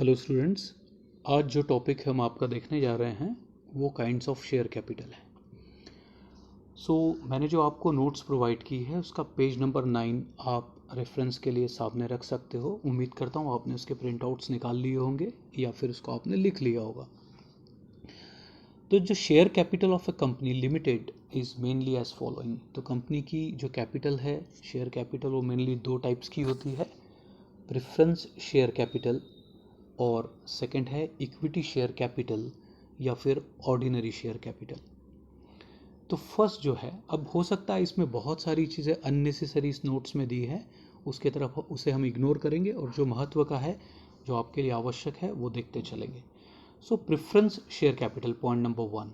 Hello students. आज जो topic हम आपका देखने जा रहे हैं वो काइंड्स ऑफ शेयर कैपिटल है। मैंने जो आपको नोट्स प्रोवाइड की है उसका पेज नंबर 9 आप रेफरेंस के लिए सामने रख सकते हो। उम्मीद करता हूँ आपने उसके प्रिंट आउट्स निकाल लिए होंगे या फिर उसको आपने लिख लिया होगा। तो जो share capital of a company limited is mainly as following. तो कंपनी की जो कैपिटल है, शेयर कैपिटल, वो मेनली दो टाइप्स की होती है, प्रेफरेंस शेयर कैपिटल और सेकंड है इक्विटी शेयर कैपिटल या फिर ऑर्डिनरी शेयर कैपिटल। तो फर्स्ट जो है, अब हो सकता है इसमें बहुत सारी चीज़ें अननेसेसरी इस नोट्स में दी है, उसके तरफ उसे हम इग्नोर करेंगे और जो महत्व का है, जो आपके लिए आवश्यक है, वो देखते चलेंगे। Preference share capital, point number 1,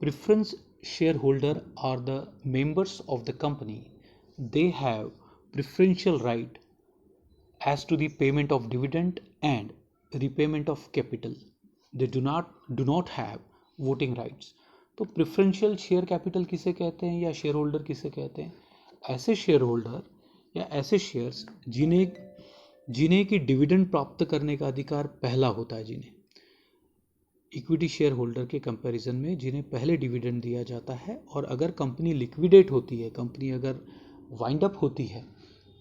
preference share holder are the members of the company. They have preferential right as to the payment of dividend and repayment of capital. They do not have voting rights. तो preferential share capital किसे कहते हैं या share holder किसे कहते हैं? ऐसे share holder या ऐसे शेयर्स जिन्हें की डिविडेंड प्राप्त करने का अधिकार पहला होता है, जिन्हें इक्विटी शेयर होल्डर के कंपैरिजन में जिन्हें पहले डिविडेंड दिया जाता है। और अगर कंपनी लिक्विडेट होती है, कंपनी अगर वाइंड अप होती है,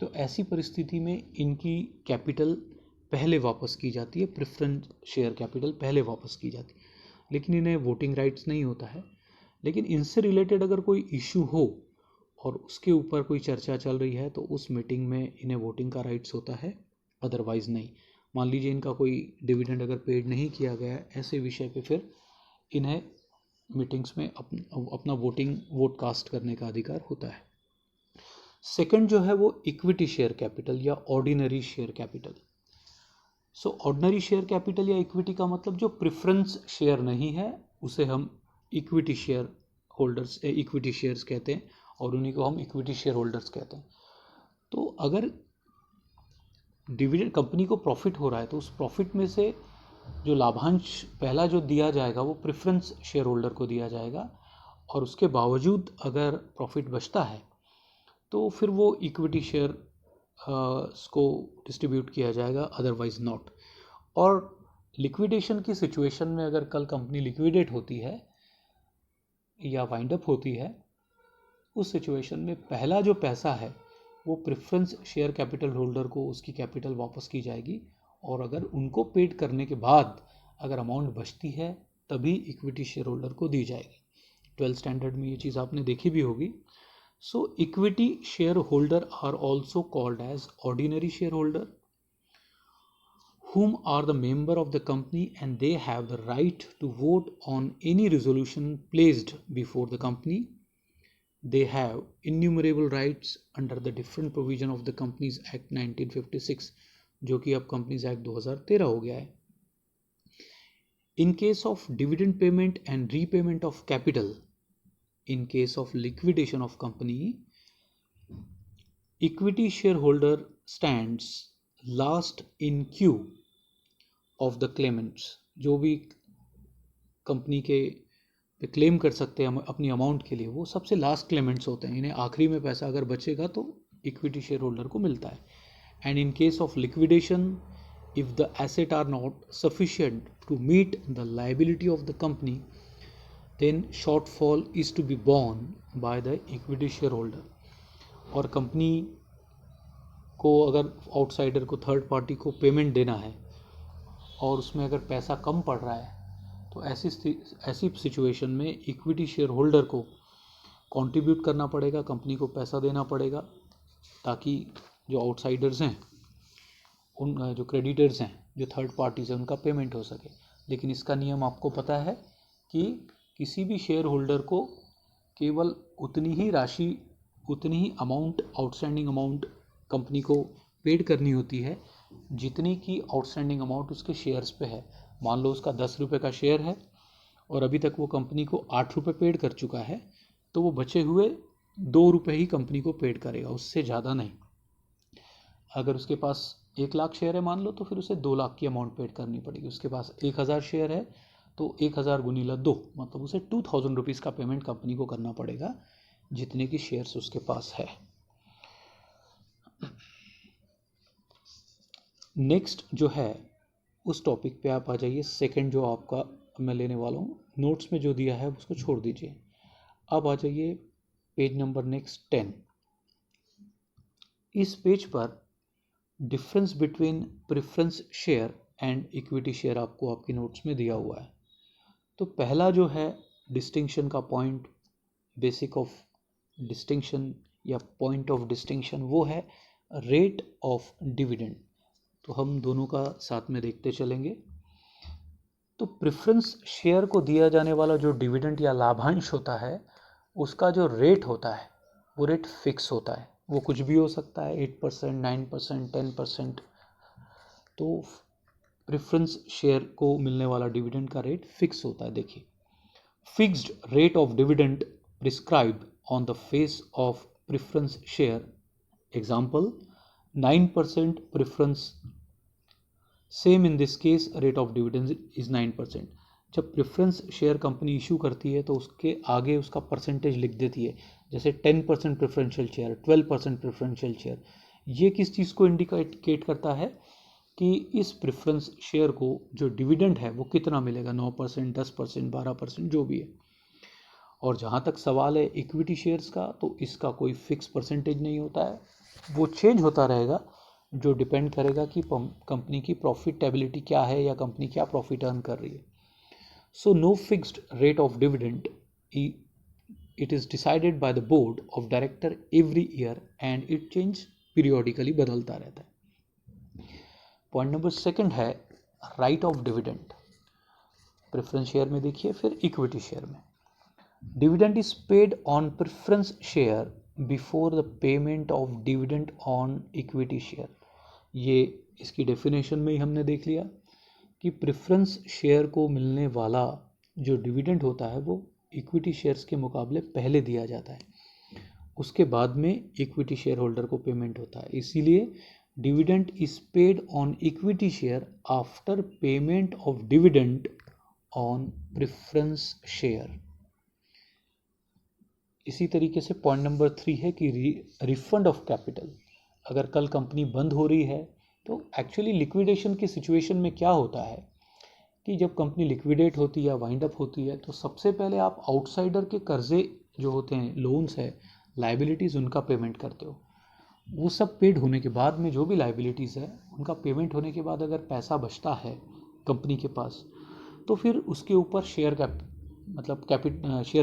तो ऐसी परिस्थिति में इनकी कैपिटल पहले वापस की जाती है, प्रेफरेंस शेयर कैपिटल पहले वापस की जाती है, लेकिन इन्हें वोटिंग राइट्स नहीं होता है। लेकिन इनसे रिलेटेड अगर कोई इशू हो और उसके ऊपर कोई चर्चा चल रही है तो उस मीटिंग में इन्हें वोटिंग का राइट्स होता है, अदरवाइज नहीं। मान लीजिए इनका कोई डिविडेंड अगर पेड नहीं किया गया है, ऐसे विषय पे फिर इन्हें मीटिंग्स में अपना वोट कास्ट करने का अधिकार होता है। सेकंड जो है वो इक्विटी शेयर कैपिटल या ordinary share capital. Ordinary share capital या इक्विटी का मतलब जो प्रेफरेंस शेयर नहीं है उसे हम equity share holders, equity shares कहते हैं और उन्हीं को हम इक्विटी शेयर होल्डर्स कहते हैं। तो अगर डिविडेंड, कंपनी को प्रॉफिट हो रहा है, तो उस प्रॉफिट में से जो लाभांश पहला जो दिया जाएगा वो प्रेफरेंस शेयर होल्डर को दिया जाएगा, और उसके बावजूद अगर प्रॉफिट बचता है तो फिर वो इक्विटी शेयर को डिस्ट्रीब्यूट किया जाएगा, अदरवाइज नॉट। और लिक्विडेशन की सिचुएशन में अगर कल कंपनी लिक्विडेट होती है या वाइंड अप होती है, उस सिचुएशन में पहला जो पैसा है वो प्रेफरेंस शेयर कैपिटल होल्डर को उसकी कैपिटल वापस की जाएगी, और अगर उनको पेड करने के बाद अगर अमाउंट बचती है तभी इक्विटी शेयर होल्डर को दी जाएगी। 12th स्टैंडर्ड में ये चीज़ आपने देखी भी होगी। Equity shareholder are also called as ordinary shareholder, whom are the member of the company and they have the right to vote on any resolution placed before the company. They have innumerable rights under the different provision of the Companies Act 1956, जो कि अब Companies Act 2013 हो गया है. In case of dividend payment and repayment of capital, in case of liquidation of company, equity shareholder stands last in queue of the claimants. जो भी company के पे क्लेम कर सकते हैं अपनी अमाउंट के लिए, वो सबसे लास्ट क्लेमेंट्स होते हैं। इन्हें आखिरी में पैसा अगर बचेगा तो इक्विटी शेयर होल्डर को मिलता है। And in case of liquidation, if the asset are not sufficient to meet the liability of the company, then shortfall is to be borne by the equity shareholder. और company को अगर outsider को, third party को payment देना है और उसमें अगर पैसा कम पड़ रहा है, तो ऐसी सिचुएशन में इक्विटी शेयर होल्डर को कंट्रीब्यूट करना पड़ेगा, कंपनी को पैसा देना पड़ेगा, ताकि जो आउटसाइडर्स हैं, उन जो क्रेडिटर्स हैं, जो थर्ड पार्टीज हैं, उनका पेमेंट हो सके। लेकिन इसका नियम आपको पता है कि किसी भी शेयर होल्डर को केवल उतनी ही राशि, उतनी ही अमाउंट, आउटस्टैंडिंग अमाउंट कंपनी को पेड करनी होती है जितनी की आउटस्टैंडिंग अमाउंट उसके शेयर्स पे है। मान लो उसका 10 रुपये का शेयर है और अभी तक वो कंपनी को 8 रुपये पेड कर चुका है, तो वो बचे हुए 2 रुपये ही कंपनी को पेड करेगा, उससे ज़्यादा नहीं। अगर उसके पास 1 लाख शेयर है मान लो, तो फिर उसे 2 लाख की अमाउंट पेड करनी पड़ेगी। उसके पास 1000 शेयर है तो 1000 गुनीला 2, मतलब उसे 2000 रुपीज़ का पेमेंट कंपनी को करना पड़ेगा, जितने की शेयर्स उसके पास है। नेक्स्ट जो है उस टॉपिक पे आप आ जाइए। सेकंड जो आपका मैं लेने वाला हूँ, नोट्स में जो दिया है उसको छोड़ दीजिए। अब आ जाइए पेज नंबर नेक्स्ट 10। इस पेज पर difference between preference share and equity share आपको आपकी नोट्स में दिया हुआ है। तो पहला जो है डिस्टिंक्शन का पॉइंट, बेसिक ऑफ डिस्टिंक्शन या पॉइंट ऑफ डिस्टिंक्शन, वो है रेट ऑफ डिविडेंड। तो हम दोनों का साथ में देखते चलेंगे। तो प्रेफरेंस शेयर को दिया जाने वाला जो डिविडेंड या लाभांश होता है, उसका जो रेट होता है वो रेट फिक्स होता है। वो कुछ भी हो सकता है, 8%, 9%, 10%। तो प्रेफरेंस शेयर को मिलने वाला डिविडेंड का रेट फिक्स होता है। देखिए, fixed rate of dividend prescribe on the face of preference share, example 9% preference, same in this case rate of dividend is 9%। जब प्रेफरेंस शेयर कंपनी इशू करती है तो उसके आगे उसका परसेंटेज लिख देती है, जैसे 10% प्रेफरेंशियल शेयर, 12% प्रेफरेंशियल शेयर। ये किस चीज़ को इंडिकेट करता है कि इस प्रेफरेंस शेयर को जो डिविडेंड है वो कितना मिलेगा, 9%, 10%, 12%, जो भी है। और जहाँ तक सवाल है इक्विटी शेयर्स का, तो इसका कोई फिक्स परसेंटेज नहीं होता है, वो चेंज होता रहेगा, जो डिपेंड करेगा कि कंपनी की प्रॉफिटेबिलिटी क्या है या कंपनी क्या प्रॉफिट अर्न कर रही है। So no fixed rate of dividend, it is decided by the board of director every year and it change periodically, बदलता रहता है। पॉइंट नंबर सेकंड है right of dividend. Preference share में देखिए, फिर इक्विटी शेयर में dividend is paid on preference share before the payment of dividend on equity share. ये इसकी डेफिनेशन में ही हमने देख लिया कि प्रेफरेंस शेयर को मिलने वाला जो डिविडेंड होता है वो इक्विटी शेयर्स के मुकाबले पहले दिया जाता है, उसके बाद में इक्विटी शेयर होल्डर को पेमेंट होता है। इसीलिए dividend is paid on equity share after payment of dividend on preference share. इसी तरीके से पॉइंट नंबर 3 है कि रिफंड ऑफ कैपिटल। अगर कल कंपनी बंद हो रही है तो एक्चुअली लिक्विडेशन की सिचुएशन में क्या होता है कि जब कंपनी लिक्विडेट होती है या वाइंड अप होती है तो सबसे पहले आप आउटसाइडर के कर्जे जो होते हैं, लोन्स है, लाइबिलिटीज़, उनका पेमेंट करते हो। वो सब पेड होने के बाद में जो भी लाइबिलिटीज़ है उनका पेमेंट होने के बाद अगर पैसा बचता है कंपनी के पास, तो फिर उसके ऊपर शेयर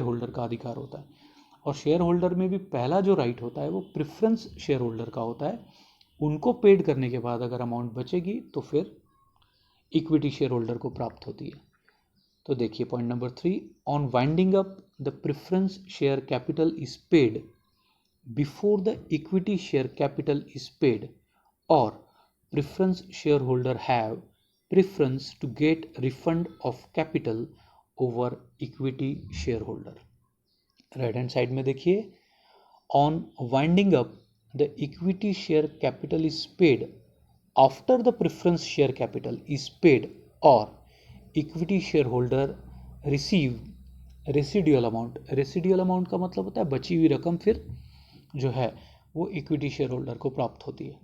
होल्डर का अधिकार होता है। और शेयर होल्डर में भी पहला जो राइट होता है वो प्रेफरेंस शेयर होल्डर का होता है। उनको पेड करने के बाद अगर अमाउंट बचेगी तो फिर इक्विटी शेयर होल्डर को प्राप्त होती है। तो देखिए point number 3, on winding up the preference share capital is paid before the equity share capital is paid, और preference share holder have preference to get refund of capital over equity share holder. Right hand side में देखिए, on winding up the equity share capital is paid after the preference share capital is paid, और equity share holder receive residual amount. Residual amount का मतलब होता है बची हुई रकम फिर जो है वो इक्विटी शेयर होल्डर को प्राप्त होती है।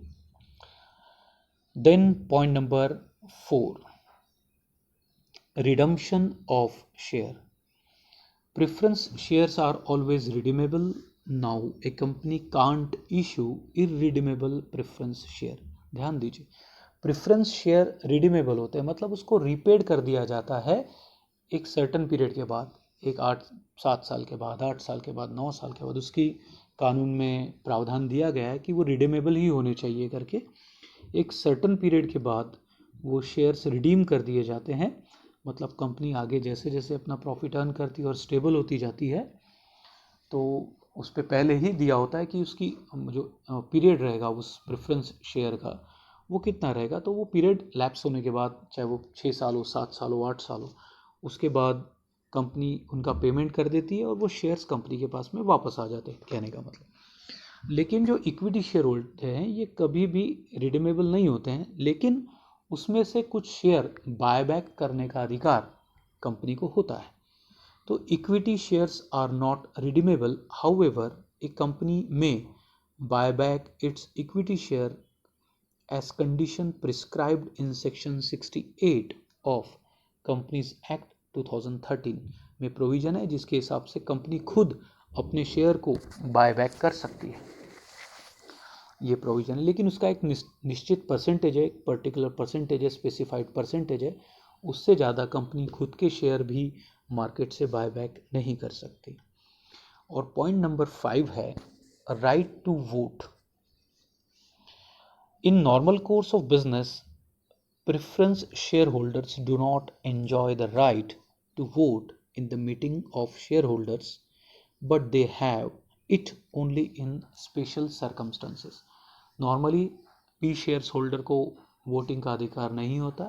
Then point number 4, redemption of share. Preference shares are always redeemable. Now a company can't issue irredeemable preference share. ध्यान दीजिए, प्रेफरेंस शेयर रिडीमेबल होते हैं, मतलब उसको रीपेड कर दिया जाता है एक सर्टन पीरियड के बाद, एक 7 साल के बाद, 8 साल के बाद, 9 साल के बाद। उसकी कानून में प्रावधान दिया गया है कि वो रिडीमेबल ही होने चाहिए करके। एक सर्टन पीरियड के बाद वो शेयर्स रिडीम कर दिए जाते हैं। मतलब कंपनी आगे जैसे जैसे अपना प्रॉफिट अर्न करती है और स्टेबल होती जाती है, तो उस पर पहले ही दिया होता है कि उसकी जो पीरियड रहेगा उस प्रेफरेंस शेयर का वो कितना रहेगा। तो वो पीरियड लैप्स होने के बाद, चाहे वो 6 साल हो, 7 साल हो, 8 साल हो, उसके बाद कंपनी उनका पेमेंट कर देती है और वो शेयर्स कंपनी के पास में वापस आ जाते हैं, कहने का मतलब। लेकिन जो इक्विटी शेयर होल्डर हैं ये कभी भी रिडीमेबल नहीं होते हैं, लेकिन उसमें से कुछ शेयर बायबैक करने का अधिकार कंपनी को होता है। तो equity shares are not redeemable, however a company may buyback its equity share as condition prescribed in section 68 of companies act 2013 में प्रोविजन है जिसके हिसाब से कंपनी खुद अपने शेयर को बाय बैक कर सकती है, ये प्रोविजन है। लेकिन उसका एक निश्चित परसेंटेज है, एक पर्टिकुलर परसेंटेज है, स्पेसिफाइड परसेंटेज है, उससे ज़्यादा कंपनी खुद के शेयर भी मार्केट से बाय बैक नहीं कर सकती। और पॉइंट नंबर 5 है right to vote. In normal course of business preference shareholders do not enjoy the right to vote in the meeting of shareholders, but they have it only in special circumstances. Normally P shares holder को voting का अधिकार नहीं होता,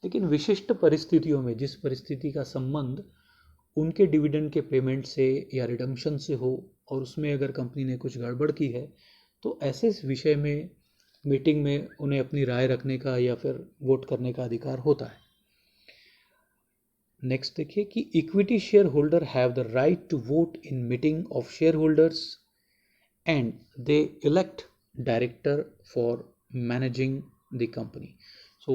लेकिन विशिष्ट परिस्थितियों में, जिस परिस्थिति का संबंध उनके डिविडेंड के पेमेंट से या रिडम्पशन से हो और उसमें अगर कंपनी ने कुछ गड़बड़ की है, तो ऐसे विषय में मीटिंग में उन्हें अपनी राय रखने का या फिर वोट करने का अधिकार होता है। नेक्स्ट देखिए कि equity share holder have the right to vote in meeting of share holders and they elect director for managing the company. So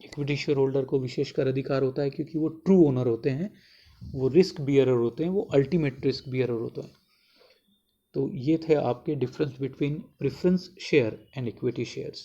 equity share holder को विशेषकर अधिकार होता है क्योंकि वो ट्रू ओनर होते हैं, वो रिस्क बियरर होते हैं, वो अल्टीमेट रिस्क बियरर होते हैं। तो ये थे आपके difference between preference share and equity shares.